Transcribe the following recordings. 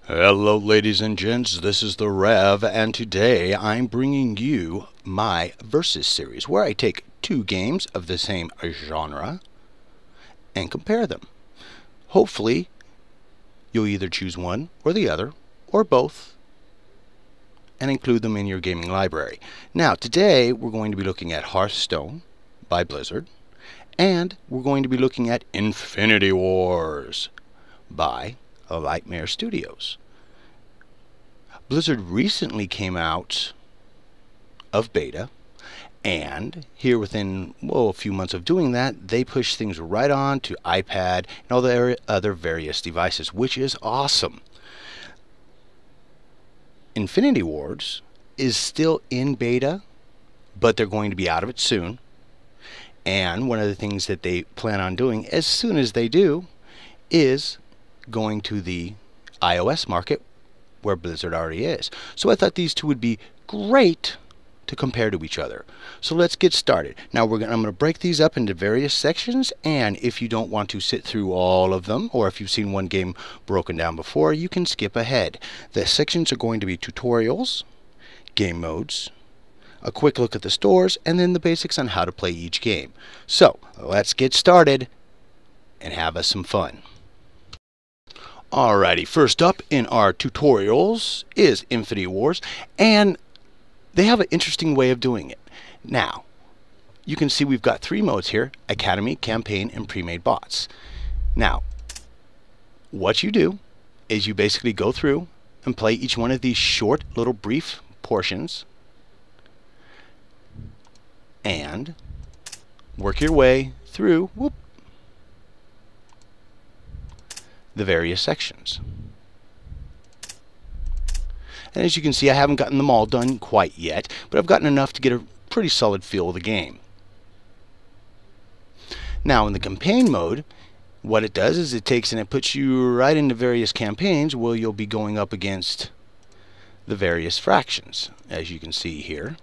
Hello ladies and gents, this is the Rev, and today I'm bringing you my Versus series where I take two games of the same genre and compare them. Hopefully you'll either choose one or the other or both and include them in your gaming library. Now today we're going to be looking at Hearthstone by Blizzard, and we're going to be looking at Infinity Wars by Lightmare Studios. Blizzard recently came out of beta, and here within a few months of doing that, they pushed things right on to iPad and all their other various devices, which is awesome. Infinity Wars is still in beta, but they're going to be out of it soon. And one of the things that they plan on doing as soon as they do is going to the iOS market where Blizzard already is. So I thought these two would be great to compare to each other. So let's get started. Now I'm going to break these up into various sections, and if you don't want to sit through all of them, or if you've seen one game broken down before, you can skip ahead. The sections are going to be tutorials, game modes, a quick look at the stores, and then the basics on how to play each game. So let's get started and have us some fun. Alrighty, first up in our tutorials is Infinity Wars, and they have an interesting way of doing it. Now, you can see we've got three modes here: Academy, Campaign, and Pre-Made Bots. Now, what you do is you basically go through and play each one of these short, little brief portions and work your way through the various sections. And as you can see, I haven't gotten them all done quite yet, but I've gotten enough to get a pretty solid feel of the game. Now in the campaign mode, what it does is it takes and it puts you right into various campaigns where you'll be going up against the various fractions. As you can see here,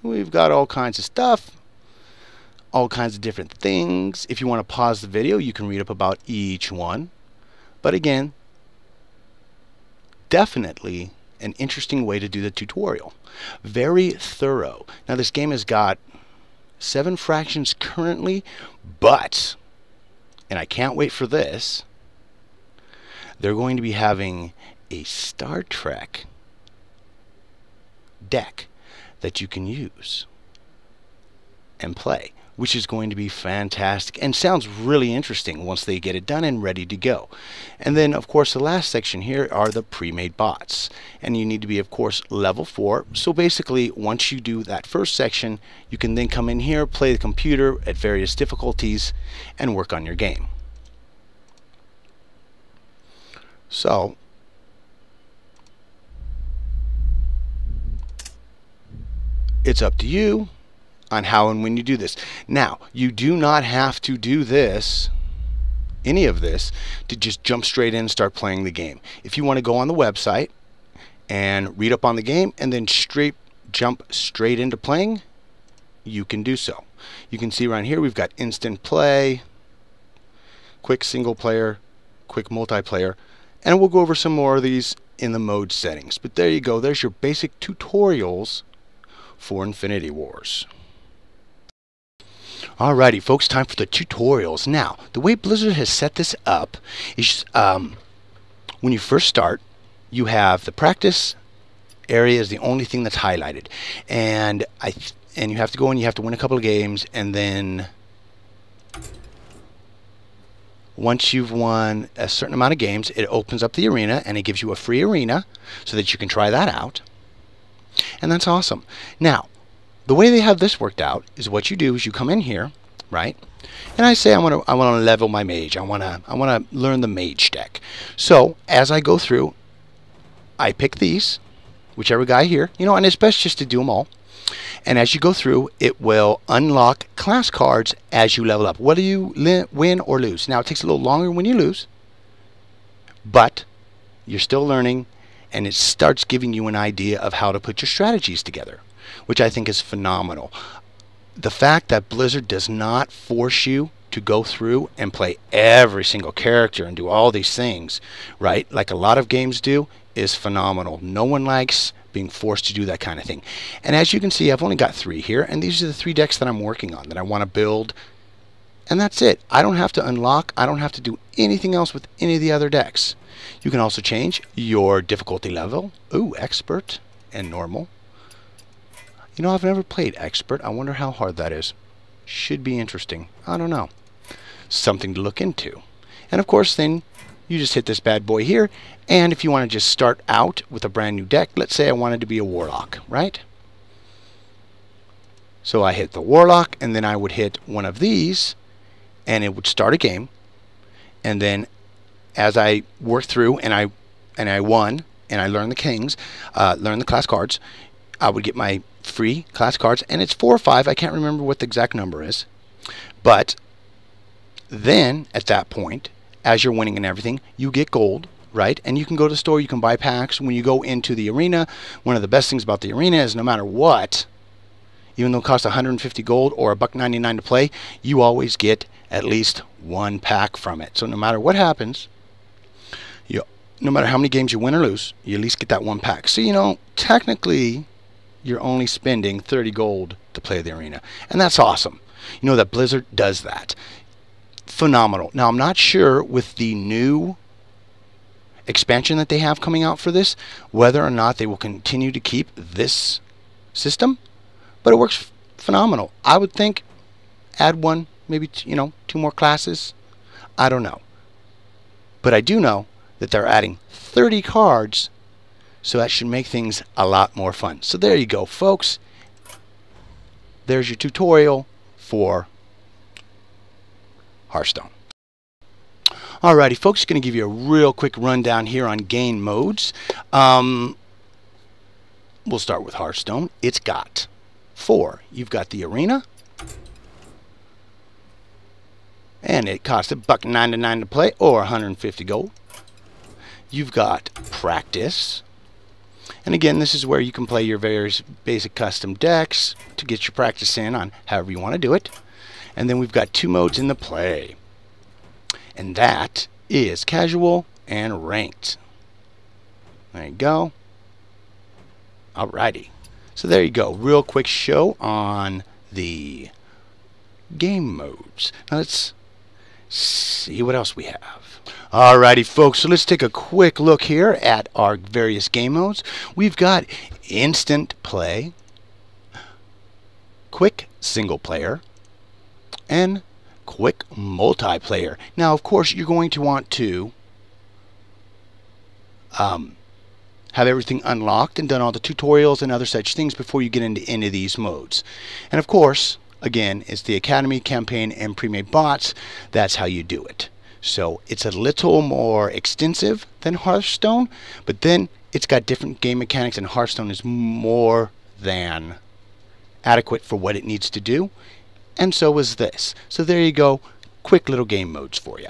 we've got all kinds of stuff, all kinds of different things. If you want to pause the video, you can read up about each one. But again, definitely an interesting way to do the tutorial. Very thorough. Now this game has got 7 fractions currently, but, and I can't wait for this, they're going to be having a Star Trek deck that you can use and play, which is going to be fantastic and sounds really interesting once they get it done and ready to go. And then of course the last section here are the pre-made bots, and you need to be of course level 4. So basically once you do that first section, you can then come in here, play the computer at various difficulties, and work on your game. So it's up to you on how and when you do this. Now, you do not have to do this, any of this, to just jump straight in and start playing the game. If you want to go on the website and read up on the game and then jump straight into playing, you can do so. You can see right here we've got instant play, quick single player, quick multiplayer, and we'll go over some more of these in the mode settings. But there you go, there's your basic tutorials for Infinity Wars. Alrighty folks, time for the tutorials. Now, the way Blizzard has set this up is when you first start, you have the practice area is the only thing that's highlighted. And you have to go and you have to win a couple of games, and then once you've won a certain amount of games, it opens up the arena and it gives you a free arena so that you can try that out. And that's awesome. Now, the way they have this worked out is what you do is you come in here, right? And I say I want to level my mage. I want to learn the mage deck. So as I go through, I pick these, whichever guy here, and it's best just to do them all. And as you go through, it will unlock class cards as you level up, whether you win or lose. Now it takes a little longer when you lose, but you're still learning, and it starts giving you an idea of how to put your strategies together, which I think is phenomenal. The fact that Blizzard does not force you to to go through and play every single character and do all these things, right, like a lot of games do, is phenomenal. No one likes being forced to do that kind of thing. And as you can see, I've only got 3 here, and these are the 3 decks that I'm working on, that I want to build. And that's it. I don't have to unlock. I don't have to do anything else with any of the other decks. You can also change your difficulty level. Ooh, expert and normal. You know, I've never played expert. I wonder how hard that is. Should be interesting. I don't know. Something to look into. And of course, then you just hit this bad boy here. And if you want to just start out with a brand new deck, let's say I wanted to be a warlock, right? So I hit the warlock, and then I would hit one of these, and it would start a game. And then as I worked through and I won and I learned the kings, learned the class cards, I would get my free class cards, and it's 4 or 5. I can't remember what the exact number is. But then at that point, as you're winning and everything, you get gold, right? And you can go to the store, you can buy packs. When you go into the arena, one of the best things about the arena is no matter what, even though it costs 150 gold or $1.99 to play, you always get at least 1 pack from it. So no matter what happens, no matter how many games you win or lose, you at least get that 1 pack. So, you know, technically, you're only spending 30 gold to play the arena. And that's awesome. You know that Blizzard does that. Phenomenal. Now, I'm not sure with the new expansion that they have coming out for this, whether or not they will continue to keep this system, but it works phenomenal. I would think add 1, maybe, you know, 2 more classes. I don't know. But I do know that they're adding 30 cards, so that should make things a lot more fun. So there you go, folks. There's your tutorial for Hearthstone. Alrighty, folks, going to give you a real quick rundown here on game modes. We'll start with Hearthstone. It's got 4. You've got the arena, and it costs $1.99 to play, or 150 gold. You've got practice, and again, this is where you can play your various basic custom decks to get your practice in on however you want to do it. And then we've got 2 modes in the play, and that is casual and ranked. There you go. Alrighty, so there you go, real quick show on the game modes. Now let's see what else we have. Alrighty, folks, so let's take a quick look here at our various game modes. We've got instant play, quick single player, and quick multiplayer. Now, of course, you're going to want to have everything unlocked and done all the tutorials and other such things before you get into any of these modes. And of course, again, it's the Academy, Campaign, and Pre-Made Bots. That's how you do it. So it's a little more extensive than Hearthstone, but then it's got different game mechanics, and Hearthstone is more than adequate for what it needs to do. And so is this. So there you go, quick little game modes for you.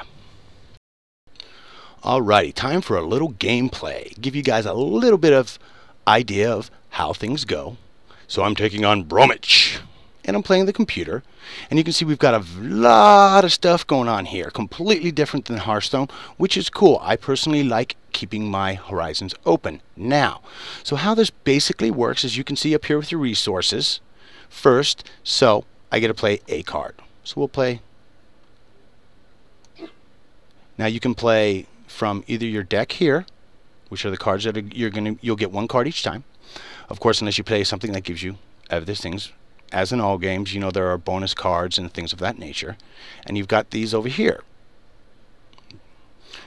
Alrighty, time for a little gameplay. Give you guys a little bit of idea of how things go. So I'm taking on Bromwich, and I'm playing the computer. And you can see we've got a lot of stuff going on here, completely different than Hearthstone, which is cool. I personally like keeping my horizons open. Now, so how this basically works is you can see up here with your resources. First, so I get to play a card. So we'll play. Now you can play from either your deck here, which are the cards that you'll get 1 card each time. Of course, unless you play something that gives you other things. As in all games, you know there are bonus cards and things of that nature. And you've got these over here.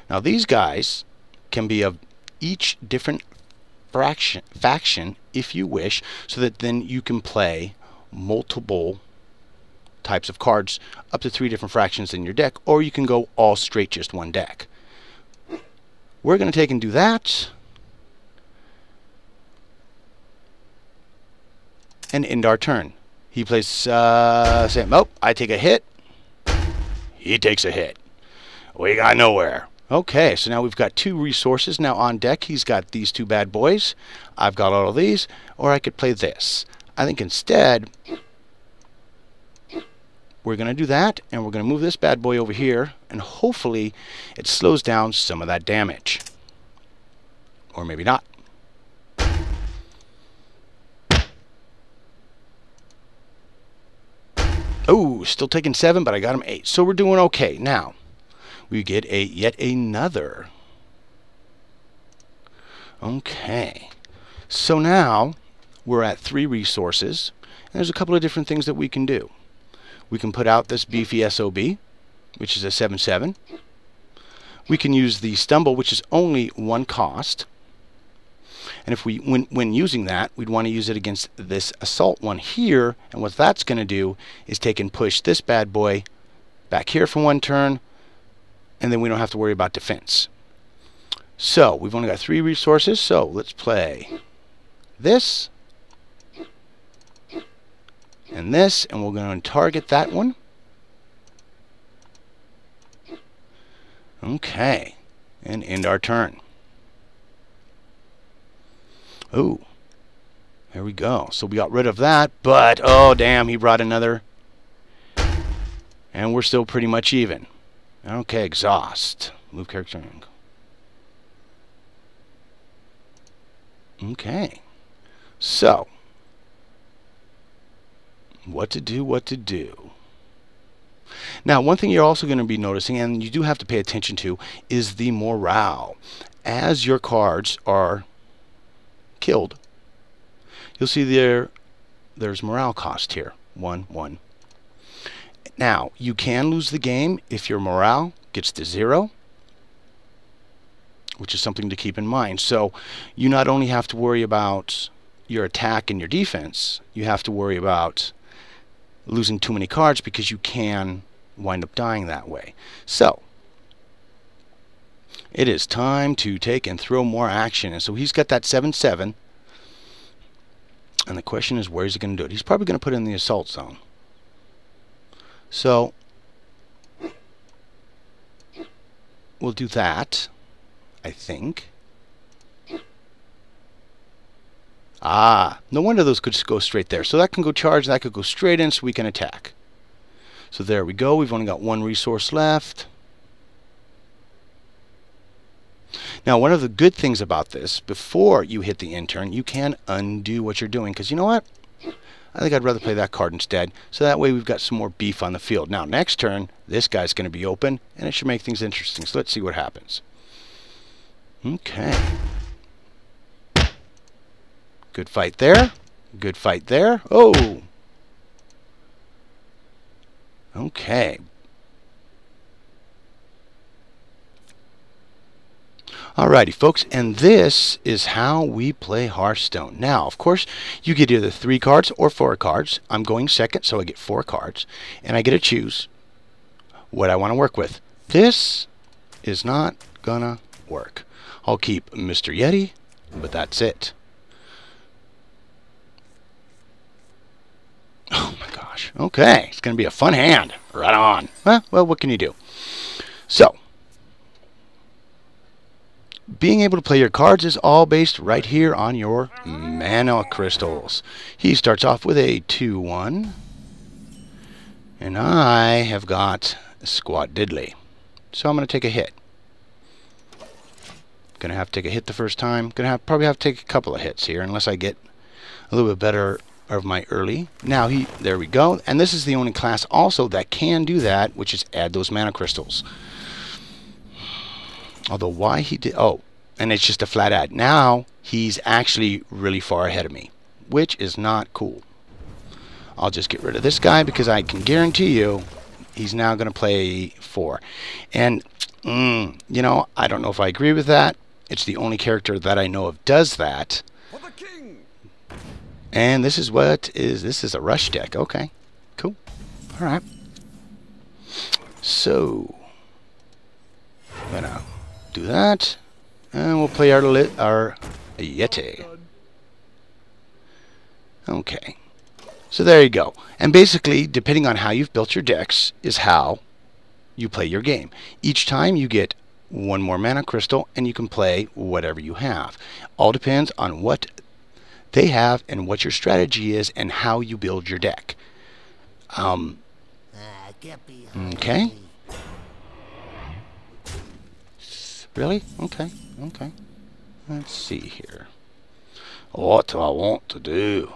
Now these guys can be of each different faction if you wish, so that then you can play multiple types of cards, up to 3 different fractions in your deck, or you can go all straight just 1 deck. We're going to take and do that, and end our turn. He plays Sam. Oh, I take a hit. He takes a hit. We got nowhere. Okay, so now we've got 2 resources now on deck. He's got these 2 bad boys. I've got all of these. Or I could play this. I think instead, we're going to do that, and we're going to move this bad boy over here, and hopefully it slows down some of that damage. Or maybe not. Oh, still taking 7, but I got him 8. So we're doing okay. Now, we get yet another. Okay. So now, we're at 3 resources. And there's a couple of different things that we can do. We can put out this beefy SOB, which is a 7/7. We can use the Stumble, which is only 1 cost. And if we, when using that, we'd want to use it against this Assault one here. And what that's going to do is take and push this bad boy back here for 1 turn. And then we don't have to worry about defense. So we've only got 3 resources. So let's play this. And this. And we're going to target that one. Okay. And end our turn. Oh, there we go. So we got rid of that, but oh damn, he brought another. And we're still pretty much even. Okay, exhaust. Move character. Okay. So, what to do. Now, one thing you're also going to be noticing, and you do have to pay attention to, is the morale. As your cards are killed, you'll see there's morale cost here. 1, 1. Now, you can lose the game if your morale gets to 0, which is something to keep in mind. So you not only have to worry about your attack and your defense, you have to worry about losing too many cards because you can wind up dying that way. So it is time to take and throw more action. And so he's got that 7/7. And the question is, where is he going to do it? He's probably going to put it in the assault zone. So we'll do that, I think. Ah, no wonder those could just go straight there. So that can go charge, that could go straight in so we can attack. So there we go. We've only got 1 resource left. Now, one of the good things about this, before you hit the end turn, you can undo what you're doing. Because you know what? I think I'd rather play that card instead. So that way we've got some more beef on the field. Now, next turn, this guy's going to be open, and it should make things interesting. So let's see what happens. Okay. Good fight there. Good fight there. Oh! Okay. Alrighty, folks, and this is how we play Hearthstone. Now, of course, you get either 3 cards or 4 cards. I'm going second, so I get 4 cards. And I get to choose what I want to work with. This is not gonna work. I'll keep Mr. Yeti, but that's it. Oh my gosh. Okay, it's going to be a fun hand. Right on. Well, what can you do? So, being able to play your cards is all based right here on your mana crystals. He starts off with a 2/1. And I have got Squat Diddley. So I'm going to take a hit. Going to have to take a hit the first time. Going to probably have to take a couple of hits here unless I get a little bit better of my early. Now there we go. And this is the only class also that can do that, which is add those mana crystals. Although why he did, oh, and it's just a flat add. Now he's actually really far ahead of me, which is not cool. I'll just get rid of this guy because I can guarantee you he's now going to play 4. And you know, I don't know if I agree with that. It's the only character that I know of does that. And this is this is a rush deck. Okay, cool. All right. So I'm gonna do that, and we'll play our Yeti. Okay. So there you go. And basically, depending on how you've built your decks, is how you play your game. Each time you get 1 more mana crystal, and you can play whatever you have. All depends on what they have and what your strategy is and how you build your deck. Okay. Really? Okay. Okay. Let's see here. What do I want to do?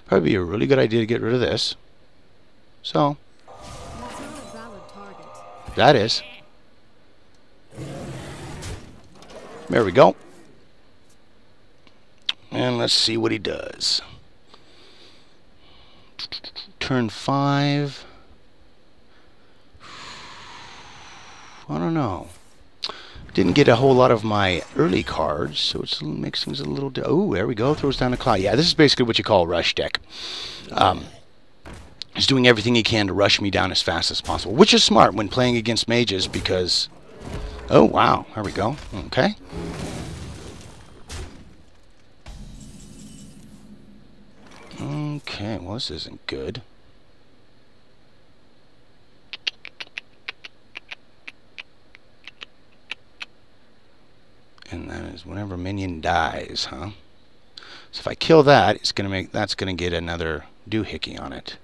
Probably be a really good idea to get rid of this. So, that is. There we go. And let's see what he does. Turn 5. I don't know. Didn't get a whole lot of my early cards, so it makes things a little... Oh, there we go. Throws down a cloud. Yeah, this is basically what you call a rush deck. He's doing everything he can to rush me down as fast as possible, which is smart when playing against mages because... Oh, wow. There we go. Okay. Okay, well, this isn't good. And that is whenever minion dies, huh? So if I kill that, it's gonna make that's gonna get another doohickey on it.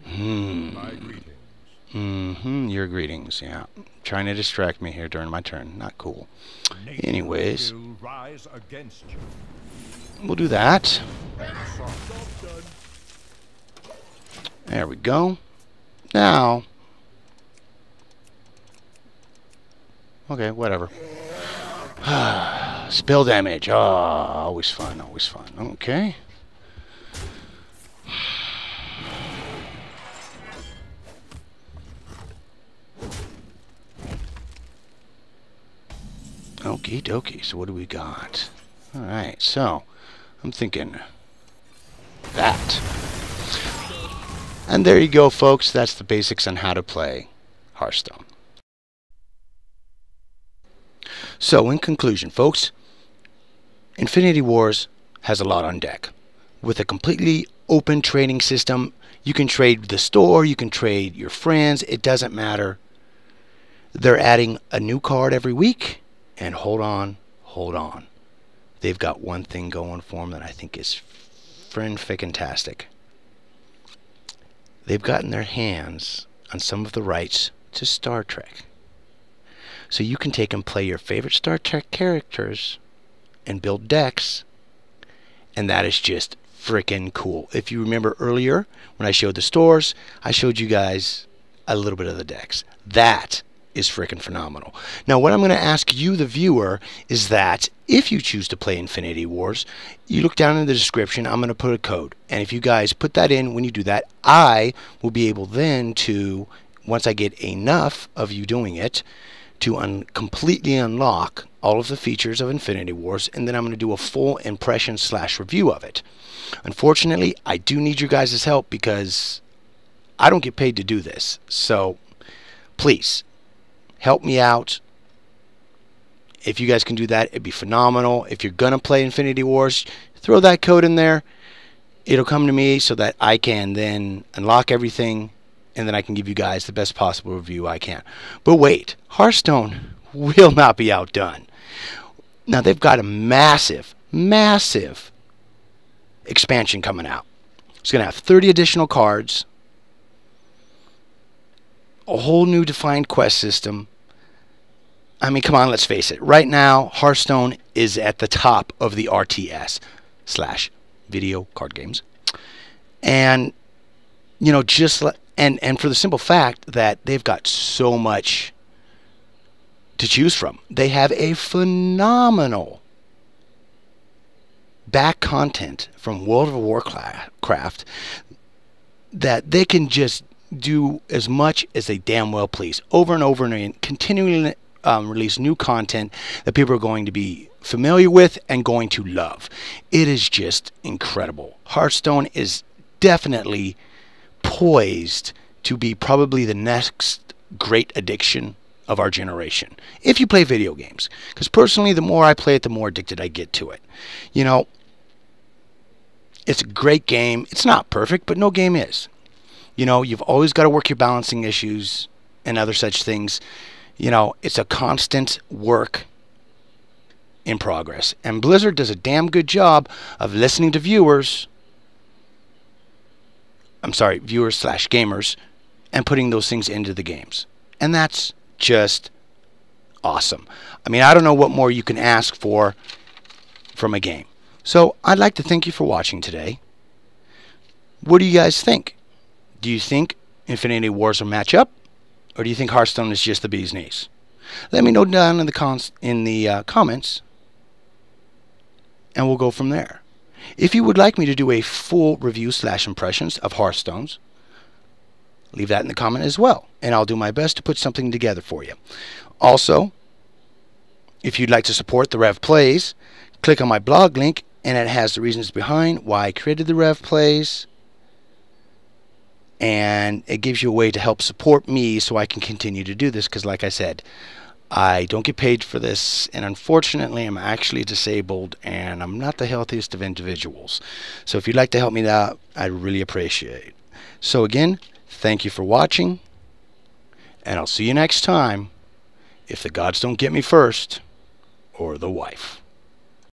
My greetings. Your greetings, yeah. Trying to distract me here during my turn. Not cool. Anyways, we'll do that. There we go. Now, okay, whatever. Spell damage. Oh, always fun, always fun. Okay. Okie dokie. So what do we got? Alright, so I'm thinking that. And there you go, folks. That's the basics on how to play Hearthstone. So, in conclusion, folks, Infinity Wars has a lot on deck. With a completely open trading system, you can trade the store, you can trade your friends, it doesn't matter. They're adding a new card every week, and hold on. They've got one thing going for them that I think is friend-fickin-tastic. They've gotten their hands on some of the rights to Star Trek. So you can take and play your favorite Star Trek characters and build decks, and that is just freaking cool. If you remember earlier when I showed the stores, I showed you guys a little bit of the decks. That is freaking phenomenal. Now what I'm going to ask you, the viewer, is that if you choose to play Infinity Wars, you look down in the description, I'm going to put a code. And if you guys put that in, when you do that, I will be able then to, once I get enough of you doing it, to completely unlock all of the features of Infinity Wars, and then I'm going to do a full impression / review of it. Unfortunately, I do need your guys' help because I don't get paid to do this. So please help me out. If you guys can do that, it'd be phenomenal. If you're going to play Infinity Wars, throw that code in there. It'll come to me so that I can then unlock everything, and then I can give you guys the best possible review I can. But wait, Hearthstone will not be outdone. Now they've got a massive expansion coming out. It's going to have 30 additional cards, a whole new defined quest system. I mean, come on, let's face it. Right now, Hearthstone is at the top of the RTS / video card games. And, you know, just and for the simple fact that they've got so much to choose from. They have a phenomenal back content from World of Warcraft that they can just do as much as they damn well please, over and over and continually release new content that people are going to be familiar with and going to love. It is just incredible. Hearthstone is definitely poised to be probably the next great addiction of our generation, if you play video games. Because personally, the more I play it, the more addicted I get to it. You know, it's a great game. It's not perfect, but no game is. You know, you've always got to work your balancing issues and other such things. You know, it's a constant work in progress. And Blizzard does a damn good job of listening to viewers I'm sorry, viewers slash gamers, and putting those things into the games. And that's just awesome. I mean, I don't know what more you can ask for from a game. So I'd like to thank you for watching today. What do you guys think? Do you think Infinity Wars will match up? Or do you think Hearthstone is just the bee's knees? Let me know down in the comments, and we'll go from there. If you would like me to do a full review slash impressions of Hearthstones, leave that in the comment as well, and I'll do my best to put something together for you. Also, if you'd like to support TheRevPlays, click on my blog link, and it has the reasons behind why I created TheRevPlays, and it gives you a way to help support me so I can continue to do this, because like I said, I don't get paid for this, and unfortunately I'm actually disabled and I'm not the healthiest of individuals. So if you'd like to help me out, I'd really appreciate it. So again, thank you for watching, and I'll see you next time if the gods don't get me first, or the wife.